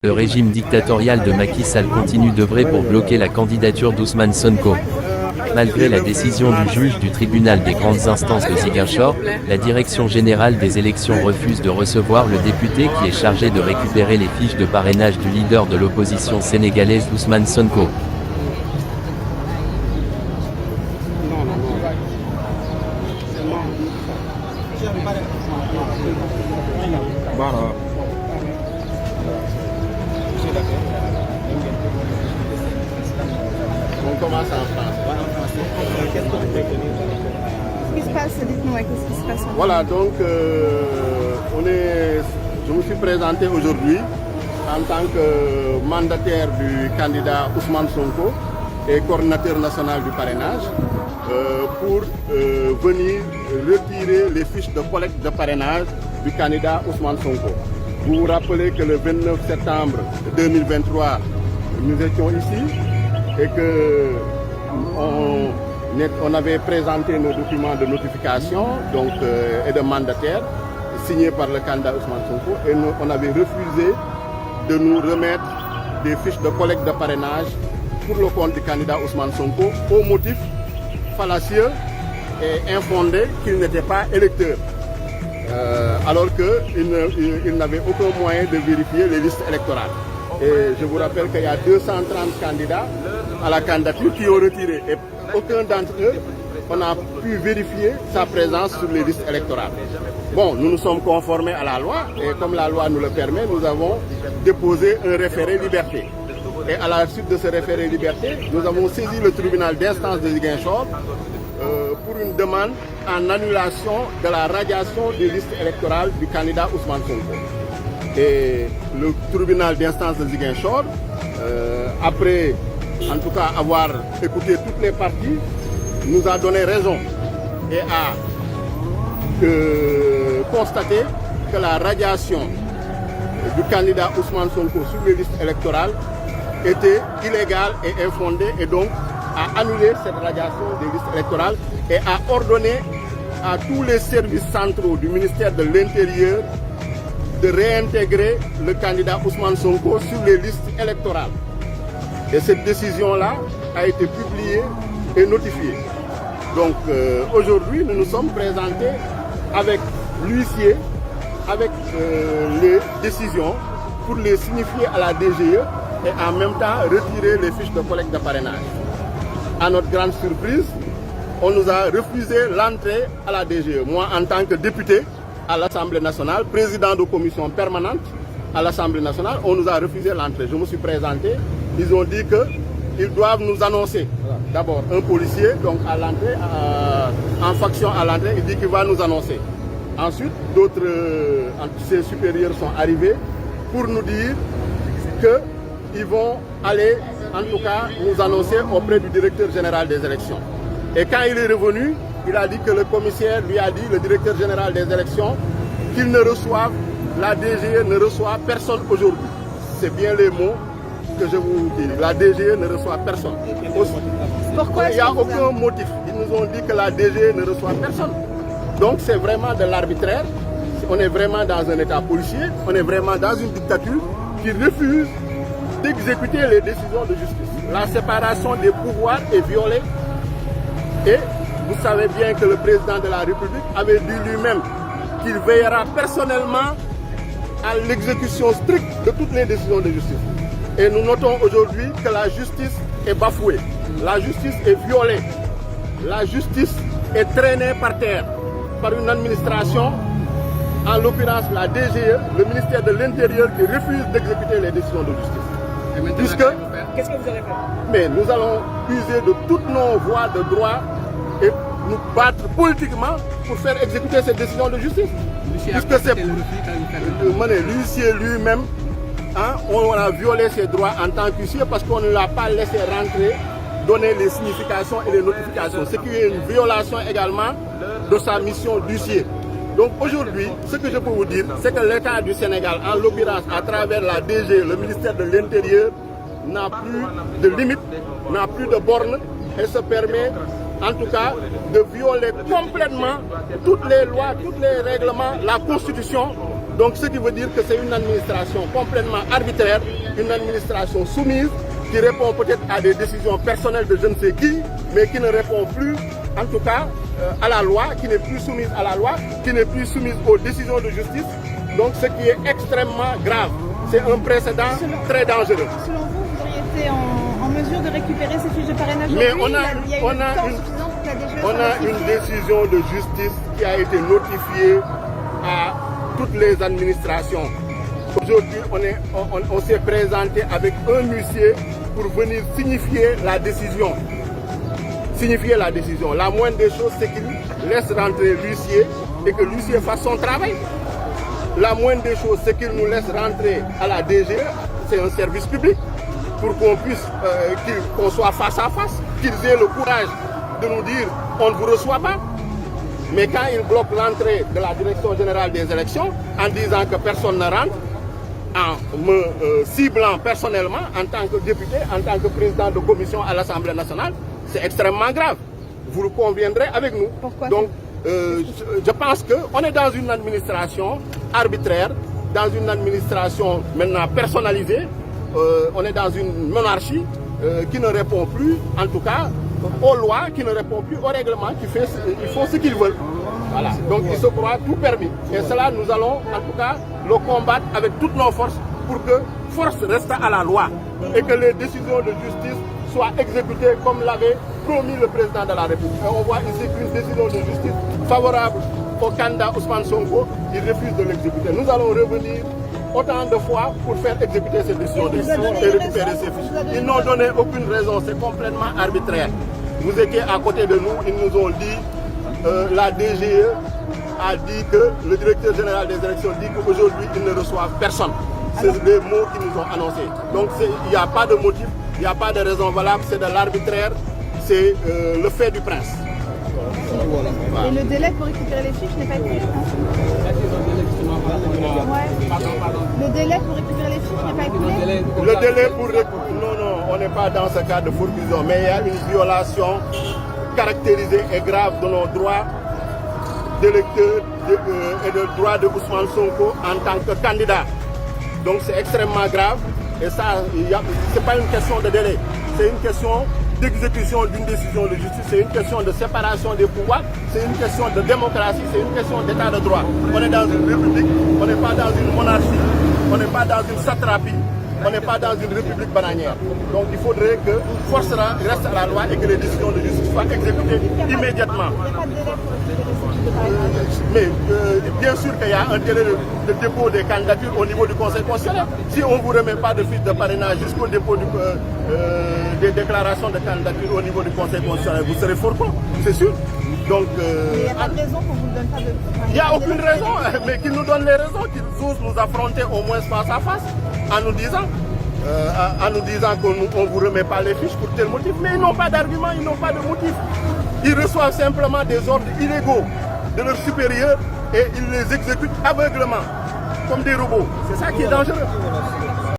Le régime dictatorial de Macky Sall continue d'œuvrer pour bloquer la candidature d'Ousmane Sonko. Malgré la décision du juge du tribunal des grandes instances de Ziguinchor, la direction générale des élections refuse de recevoir le député qui est chargé de récupérer les fiches de parrainage du leader de l'opposition sénégalaise Ousmane Sonko. On commence en France. Qu'est-ce qui se passe? Dites-moi, qu'est-ce qui se passe? Voilà, donc je me suis présenté aujourd'hui en tant que mandataire du candidat Ousmane Sonko et coordinateur national du parrainage pour venir retirer les fiches de collecte de parrainage du candidat Ousmane Sonko. Vous vous rappelez que le 29 septembre 2023, nous étions ici et que on avait présenté nos documents de notification et de mandataire signés par le candidat Ousmane Sonko et on avait refusé de nous remettre des fiches de collecte de parrainage pour le compte du candidat Ousmane Sonko au motif fallacieux et infondé qu'il n'était pas électeur. Alors qu'il n'avait aucun moyen de vérifier les listes électorales. Et je vous rappelle qu'il y a 230 candidats à la candidature qui ont retiré. Et aucun d'entre eux, on n'a pu vérifier sa présence sur les listes électorales. Bon, nous nous sommes conformés à la loi et comme la loi nous le permet, nous avons déposé un référé liberté. Et à la suite de ce référé liberté, nous avons saisi le tribunal d'instance de Ziguinchor pour une demande en annulation de la radiation des listes électorales du candidat Ousmane Sonko. Et le tribunal d'instance de Ziguinchor, après en tout cas avoir écouté toutes les parties, nous a donné raison et a constaté que la radiation du candidat Ousmane Sonko sur les listes électorales était illégale et infondée et donc a annulé cette radiation des listes électorales et a ordonné à tous les services centraux du ministère de l'Intérieur de réintégrer le candidat Ousmane Sonko sur les listes électorales. Et cette décision-là a été publiée et notifiée. Donc aujourd'hui, nous nous sommes présentés avec l'huissier, avec les décisions pour les signifier à la DGE et en même temps retirer les fiches de collecte de parrainage. À notre grande surprise, on nous a refusé l'entrée à la DGE. Moi, en tant que député à l'Assemblée nationale, président de commission permanente à l'Assemblée nationale, on nous a refusé l'entrée. Je me suis présenté, ils ont dit qu'ils doivent nous annoncer. D'abord, un policier, donc à l'entrée, en faction à l'entrée, il dit qu'il va nous annoncer. Ensuite, d'autres ses supérieurs sont arrivés pour nous dire qu'ils vont aller, en tout cas, nous annoncer auprès du directeur général des élections. Et quand il est revenu, il a dit que le commissaire lui a dit, le directeur général des élections, qu'il ne reçoive, la DGE ne reçoit personne aujourd'hui. C'est bien les mots que je vous dis. La DGE ne reçoit personne. Pourquoi? Il n'y a aucun motif. Ils nous ont dit que la DGE ne reçoit personne. Donc c'est vraiment de l'arbitraire. On est vraiment dans un état policier. On est vraiment dans une dictature qui refuse d'exécuter les décisions de justice. La séparation des pouvoirs est violée. Et vous savez bien que le président de la République avait dit lui-même qu'il veillera personnellement à l'exécution stricte de toutes les décisions de justice. Et nous notons aujourd'hui que la justice est bafouée, la justice est violée, la justice est traînée par terre par une administration, en l'occurrence la DGE, le ministère de l'Intérieur qui refuse d'exécuter les décisions de justice. Qu'est-ce que vous allez faire? Mais nous allons user de toutes nos voies de droit et nous battre politiquement pour faire exécuter cette décision de justice. Puisque c'est l'huissier lui-même, on a violé ses droits en tant qu'huissier parce qu'on ne l'a pas laissé rentrer, donner les significations et les notifications, ce qui est une violation également de sa mission d'huissier. Donc aujourd'hui, ce que je peux vous dire, c'est que l'État du Sénégal, en l'occurrence à travers la DG, le ministère de l'Intérieur, n'a plus de limites, n'a plus de bornes et se permet en tout cas de violer complètement toutes les lois, tous les règlements, la Constitution Donc ce qui veut dire que c'est une administration complètement arbitraire, une administration soumise, qui répond peut-être à des décisions personnelles de je ne sais qui, mais qui ne répond plus, en tout cas, à la loi, qui n'est plus soumise à la loi, qui n'est plus soumise aux décisions de justice. Donc ce qui est extrêmement grave. C'est un précédent très dangereux. Selon vous, vous auriez été en mesure de récupérer ces fiches de parrainage? Mais on a une décision de justice qui a été notifiée à toutes les administrations. Aujourd'hui, on s'est présenté avec un huissier pour venir signifier la décision. Signifier la décision. La moindre des choses, c'est qu'il laisse rentrer l'huissier et que l'huissier fasse son travail. La moindre des choses, c'est qu'il nous laisse rentrer à la DGE, c'est un service public, pour qu'on puisse, qu'on soit face à face, qu'ils aient le courage de nous dire on ne vous reçoit pas. Mais quand ils bloquent l'entrée de la Direction générale des élections en disant que personne ne rentre, en me ciblant personnellement en tant que député, en tant que président de commission à l'Assemblée nationale, c'est extrêmement grave. Vous le conviendrez avec nous. Pourquoi? Donc, je pense qu'on est dans une administration arbitraire, dans une administration maintenant personnalisée, on est dans une monarchie qui ne répond plus, en tout cas, aux lois, qui ne répond plus au règlement, ils font ce qu'ils veulent. Voilà. Donc ils se croient tout permis. Et cela, nous allons en tout cas le combattre avec toutes nos forces pour que force reste à la loi et que les décisions de justice soient exécutées comme l'avait promis le président de la République. Et on voit ici qu'une décision de justice favorable au candidat Ousmane Sonko, il refuse de l'exécuter. Nous allons revenir autant de fois pour faire exécuter ces décisions de justice et récupérer ces fiches. Ils n'ont donné aucune raison, c'est complètement arbitraire. Vous étiez à côté de nous, ils nous ont dit, la DGE a dit que le directeur général des élections dit qu'aujourd'hui ils ne reçoivent personne. C'est les mots qu'ils nous ont annoncés. Donc il n'y a pas de motif, il n'y a pas de raison valable, c'est de l'arbitraire, c'est le fait du prince. Voilà. Et le délai pour récupérer les fiches n'est pas écoulé, Le délai pour récupérer les fiches n'est pas écoulé? Le délai pour récupérer... Non, on n'est pas dans ce cas de forclusion, mais il y a une violation caractérisée et grave de nos droits d'électeurs et de droits de Ousmane Sonko en tant que candidat. Donc c'est extrêmement grave et ça, c'est pas une question de délai, c'est une question d'exécution d'une décision de justice, c'est une question de séparation des pouvoirs, c'est une question de démocratie, c'est une question d'état de droit. On est dans une république, on n'est pas dans une monarchie, on n'est pas dans une satrapie, on n'est pas dans une république bananière. Donc il faudrait que force reste à la loi et que les décisions de justice soient exécutées immédiatement. Il n'y a pas de délai pour récupérer ces fiches de parrainage? Mais bien sûr qu'il y a un délai de dépôt des candidatures au niveau du Conseil constitutionnel. Si on ne vous remet pas de fiches de parrainage jusqu'au dépôt des déclarations de candidature au niveau du Conseil constitutionnel, vous serez fort con, c'est sûr. Donc, il n'y a pas de raison qu'on ne vous donne pas de... Il n'y a aucune raison, mais qu'ils nous donnent les raisons, qu'ils osent nous affronter au moins face à face en nous disant qu'on ne vous remet pas les fiches pour tel motif. Mais ils n'ont pas d'argument, ils n'ont pas de motif. Ils reçoivent simplement des ordres illégaux de leurs supérieurs et ils les exécutent aveuglement, comme des robots. C'est ça qui est dangereux.